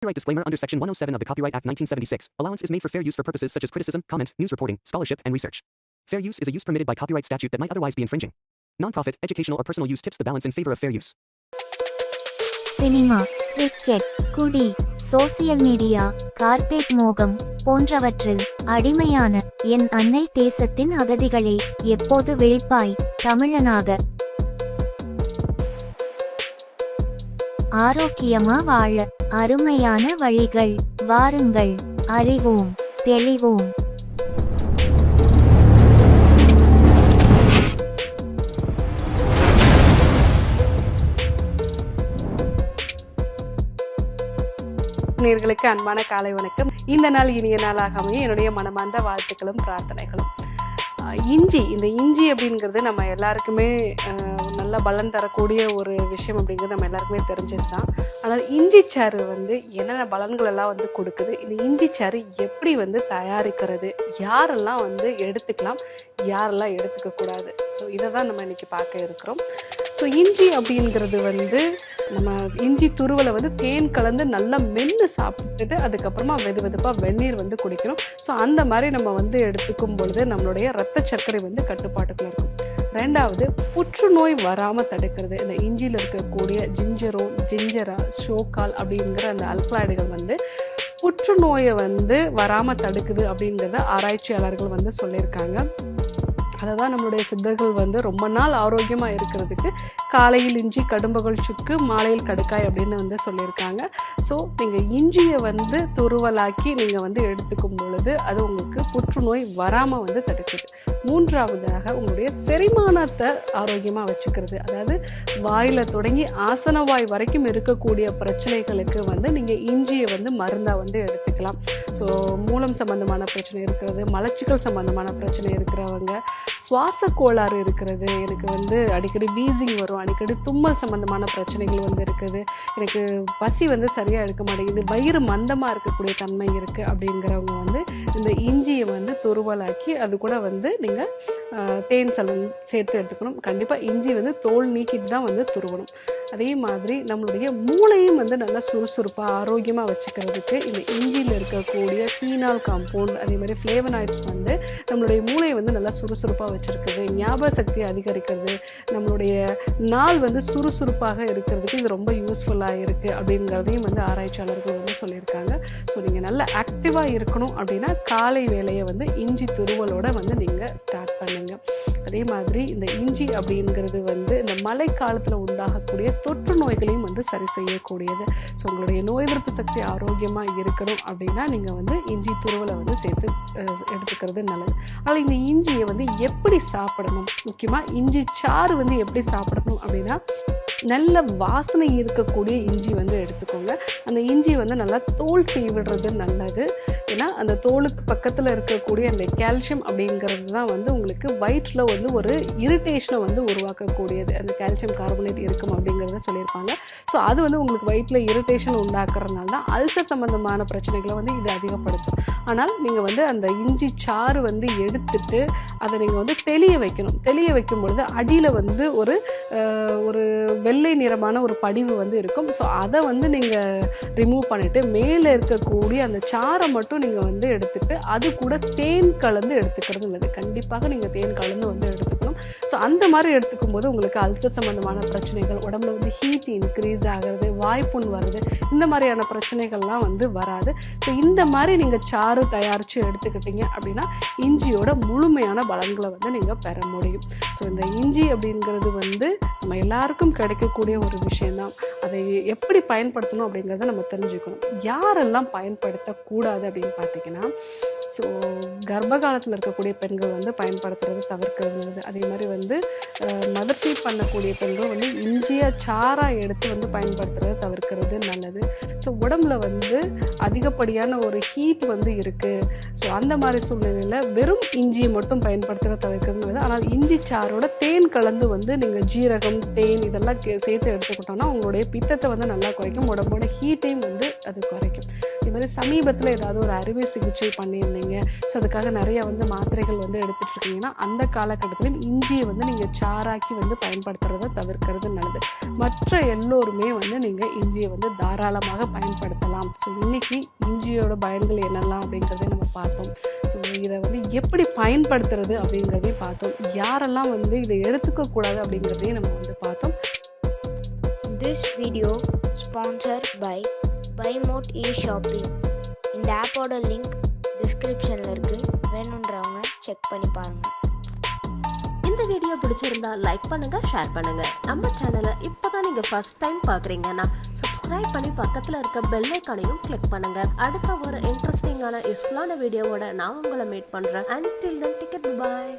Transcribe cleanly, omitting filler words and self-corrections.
Copyright disclaimer under Section 107 of the Copyright Act 1976. Allowance is made for fair use for purposes such as criticism, comment, news reporting, scholarship, and research. Fair use is a use permitted by copyright statute that might otherwise be infringing. Non-profit, educational or personal use tips the balance in favor of fair use. Cinema, cricket, குடி, social media, corporate மோகம் போன்றவற்றில் அடிமையான என் அன்னை தேசத்தின் அகதிகளே, எப்போது விழிப்பாய் தமிழனாக. ஆரோக்கியமா வாழ அருமையான வழிகள் வாருங்கள், அறிவோம், தெளிவோம். நேயர்களுக்கு அன்பான காலை வணக்கம். இந்த நாள் இனிய நாளாக அமைய என்னுடைய மனமார்ந்த வாழ்த்துக்களும் பிரார்த்தனைகளும். இந்த இஞ்சி அப்படிங்கிறது நம்ம எல்லாருக்குமே நல்ல பலன் தரக்கூடிய ஒரு விஷயம் அப்படிங்கிறது நம்ம எல்லாருக்குமே தெரிஞ்சது தான். ஆனால் இஞ்சி சாறு என்னென்ன பலன்கள் எல்லாம் கொடுக்குது, இந்த இஞ்சி சாறு எப்படி தயாரிக்கிறது, யாரெல்லாம் எடுத்துக்கலாம், யாரெல்லாம் எடுத்துக்கக்கூடாது, ஸோ இதை தான் நம்ம இன்றைக்கி பார்க்க இருக்கிறோம். ஸோ இஞ்சி அப்படிங்கிறது நம்ம இஞ்சி துருவலை தேன் கலந்து நல்லா மென்று சாப்பிட்டுட்டு அதுக்கப்புறமா வெதுப்பாக வெந்நீர் குடிக்கணும். ஸோ அந்த மாதிரி நம்ம எடுத்துக்கும் பொழுது நம்மளுடைய இரத்த சர்க்கரை கட்டுப்பாட்டுக்குள்ள இருக்கும். ரெண்டாவது, புற்றுநோய் வராமல் தடுக்கிறது. இந்த இஞ்சியில் இருக்கக்கூடிய ஜிஞ்சரா, ஷோக்கால் அப்படிங்கிற அந்த அல்கலாய்டுகள் புற்றுநோயை வராமல் தடுக்குது அப்படிங்கிறத ஆராய்ச்சியாளர்கள் சொல்லியிருக்காங்க. அதை தான் நம்மளுடைய சித்தர்கள் ரொம்ப நாள் ஆரோக்கியமாக இருக்கிறதுக்கு காலையில் இஞ்சி, கடும்பகல் சுக்கு, மாலையில் கடுக்காய் அப்படின்னு சொல்லியிருக்காங்க. ஸோ நீங்கள் இஞ்சியை துருவலாக்கி நீங்கள் எடுத்துக்கும் பொழுது அது உங்களுக்கு புற்றுநோய் வராமல் தடுக்குது. மூன்றாவதாக, உங்களுடைய செரிமானத்தை ஆரோக்கியமாக வச்சுக்கிறது. அதாவது வாயில் தொடங்கி ஆசனவாய் வரைக்கும் இருக்கக்கூடிய பிரச்சனைகளுக்கு நீங்கள் இஞ்சியை மருந்தாக எடுத்துக்கலாம். ஸோ மூலம் சம்பந்தமான பிரச்சனை இருக்கிறது, மலச்சிக்கல் சம்பந்தமான பிரச்சனை இருக்கிறவங்க, சுவாச கோளாறு இருக்கிறது, எனக்கு அடிக்கடி வீசிங் வரும், அடிக்கடி தும்மல் சம்பந்தமான பிரச்சனைகள் இருக்குது, எனக்கு பசி சரியாக எடுக்க மாட்டேங்குது, வயிறு மந்தமாக இருக்கக்கூடிய தன்மை இருக்குது அப்படிங்கிறவங்க இந்த இஞ்சியை துருவலாக்கி அது கூட நீங்கள் தேன் சலம் சேர்த்து எடுத்துக்கணும். கண்டிப்பாக இஞ்சி தோல் நீக்கிட்டு தான் துருவணும். அதே மாதிரி நம்மளுடைய மூளையும் நல்லா சுறுசுறுப்பாக ஆரோக்கியமாக வச்சுக்கிறதுக்கு இந்த இஞ்சியில் இருக்கக்கூடிய ஃபீனால் காம்பவுண்ட், அதே மாதிரி ஃப்ளேவனாய்ட்ஸ் நம்மளுடைய மூளையை நல்லா சுறுசுறுப்பாக வச்சுருக்குது, ஞாபக சக்தி அதிகரிக்கிறது, நம்மளுடைய நாள் சுறுசுறுப்பாக இருக்கிறதுக்கு இது ரொம்ப யூஸ்ஃபுல்லாக இருக்குது அப்படிங்கிறதையும் ஆராய்ச்சியாளர்கள் சொல்லியிருக்காங்க. ஸோ நீங்கள் நல்லா ஆக்டிவாக இருக்கணும் அப்படின்னா காலை வேலையை இஞ்சி துருவலோட நீங்கள் ஸ்டார்ட் பண்ணுங்க. அதே மாதிரி இந்த இஞ்சி அப்படிங்கிறது இந்த மழை காலத்தில் உண்டாகக்கூடிய தொற்று நோய்களையும் சரி செய்யக்கூடியது. ஸோ உங்களுடைய நோய் எதிர்ப்பு சக்தி ஆரோக்கியமாக இருக்கணும் அப்படின்னா நீங்கள் இஞ்சி துருவலை சேர்த்து எடுத்துக்கிறது நல்லது. ஆனால் இந்த இஞ்சியை எப்படி சாப்பிடணும், முக்கியமாக இஞ்சி சாறு எப்படி சாப்பிடணும் அப்படின்னா, நல்ல வாசனை இருக்கக்கூடிய இஞ்சி எடுத்துக்கோங்க. அந்த இஞ்சி நல்லா தோல் சீவிடுறது நல்லது. ஏன்னா அந்த தோலுக்கு பக்கத்தில் இருக்கக்கூடிய அந்த கால்சியம் அப்படிங்கிறது தான் உங்களுக்கு வயிற்றில் ஒரு இரிட்டேஷனை உருவாக்கக்கூடியது. அந்த கால்சியம் கார்பனேட் இருக்கும் அப்படிங்கிறத சொல்லியிருப்பாங்க. ஸோ அது உங்களுக்கு வயிற்றில் இரிட்டேஷன் உண்டாக்குறதுனால தான் அல்சர் சம்மந்தமான பிரச்சனைகளை இது அதிகப்படுத்தும். ஆனால் நீங்கள் அந்த இஞ்சி சாறு எடுத்துட்டு அதை நீங்கள் தெளிய வைக்கணும். தெளிய வைக்கும் பொழுது அடியில் ஒரு வெள்ளை நிறமான ஒரு படிவு இருக்கும். ஸோ அதை நீங்கள் ரிமூவ் பண்ணிவிட்டு மேலே இருக்கக்கூடிய அந்த சாரை மட்டும் நீங்கள் எடுத்துட்டு அது கூட தேன் கலந்து எடுத்துக்கிறது நல்லது. கண்டிப்பாக நீங்கள் தேன் கலந்து எடுத்துக்கணும். ஸோ அந்த மாதிரி எடுத்துக்கும் போது உங்களுக்கு அல்சர் சம்மந்தமான பிரச்சனைகள், உடம்புல ஹீட் இன்க்ரீஸ் ஆகிறது, வாய்ப்புண் வருது, இந்த மாதிரியான பிரச்சனைகள்லாம் வராது. ஸோ இந்த மாதிரி நீங்கள் சாறு தயாரித்து எடுத்துக்கிட்டீங்க அப்படின்னா இஞ்சியோட முழுமையான பலன்களை நீங்கள் பெற முடியும். ஸோ இந்த இஞ்சி அப்படிங்கிறது நம்ம எல்லாருக்கும் கிடைக்கக்கூடிய ஒரு விஷயந்தான். அதை எப்படி பயன்படுத்தணும் அப்படிங்கிறத நம்ம தெரிஞ்சுக்கணும். யாரெல்லாம் பயன்படுத்தக்கூடாது அப்படின்னு பார்த்தீங்கன்னா, ஸோ கர்ப்ப காலத்தில் இருக்கக்கூடிய பெண்கள் பயன்படுத்துறது தவிர்க்கிறது. அதே மாதிரி மதர் ஃபீட் பண்ணக்கூடிய பெண்கள் இஞ்சியை சாராக எடுத்து பயன்படுத்துறது தவிர்க்கிறது நல்லது. ஸோ உடம்புல அதிகப்படியான ஒரு ஹீட் இருக்குது. ஸோ அந்த மாதிரி சூழ்நிலையில் வெறும் இஞ்சியை மட்டும் பயன்படுத்துறது தவிர்க்கிறது நல்லது. ஆனால் இஞ்சி சாரோட தேன் கலந்து நீங்கள் ஜீரகம், தேன் இதெல்லாம் சேர்த்து எடுத்துக்கிட்டோம்னா உங்களுடைய பித்தத்தை நல்லா குறைக்கும், உடம்போட ஹீட்டையும் அது குறைக்கும். அதே மாதிரி சமீபத்தில் ஏதாவது ஒரு அறுவை சிகிச்சை பண்ணியிருந்தீங்க, ஸோ அதுக்காக நிறைய வந்து மாத்திரைகள் வந்து எடுத்துகிட்டு இருக்கீங்கன்னா அந்த காலகட்டத்திலும் இஞ்சியை வந்து நீங்கள் சாறாக்கி வந்து பயன்படுத்துறதை தவிர்க்கிறது நல்லது. மற்ற எல்லோருமே வந்து நீங்கள் இஞ்சியை வந்து தாராளமாக பயன்படுத்தலாம். ஸோ இன்றைக்கி இஞ்சியோட பயன்கள் என்னெல்லாம் அப்படிங்கிறத நம்ம பார்த்தோம். ஸோ இதை வந்து எப்படி பயன்படுத்துறது அப்படிங்கிறதையும் பார்த்தோம். யாரெல்லாம் வந்து இதை எடுத்துக்கக்கூடாது அப்படிங்கிறதையும் நம்ம வந்து பார்த்தோம். This video sponsored by BuyMote eShopping. இந்த ஆப்போட லிங்க் டிஸ்கிரிப்ஷனில் இருக்குது, வேணுன்றவங்க செக் பண்ணி பாருங்கள். இந்த வீடியோ பிடிச்சிருந்தா லைக் பண்ணுங்க, ஷேர் பண்ணுங்க. நம்ம சேனலை இப்போதான் நீங்க ஃபர்ஸ்ட் டைம் பார்க்குறீங்கன்னா சப்ஸ்கிரைப் பண்ணி பக்கத்தில் இருக்க பெல் ஐக்கானையும் கிளிக் பண்ணுங்க. அடுத்த ஒரு இன்ட்ரெஸ்டிங்கான யூஸ்ஃபுல்லான வீடியோவோட நான் உங்களை மீட் பண்றேன். Until then, take it, bye.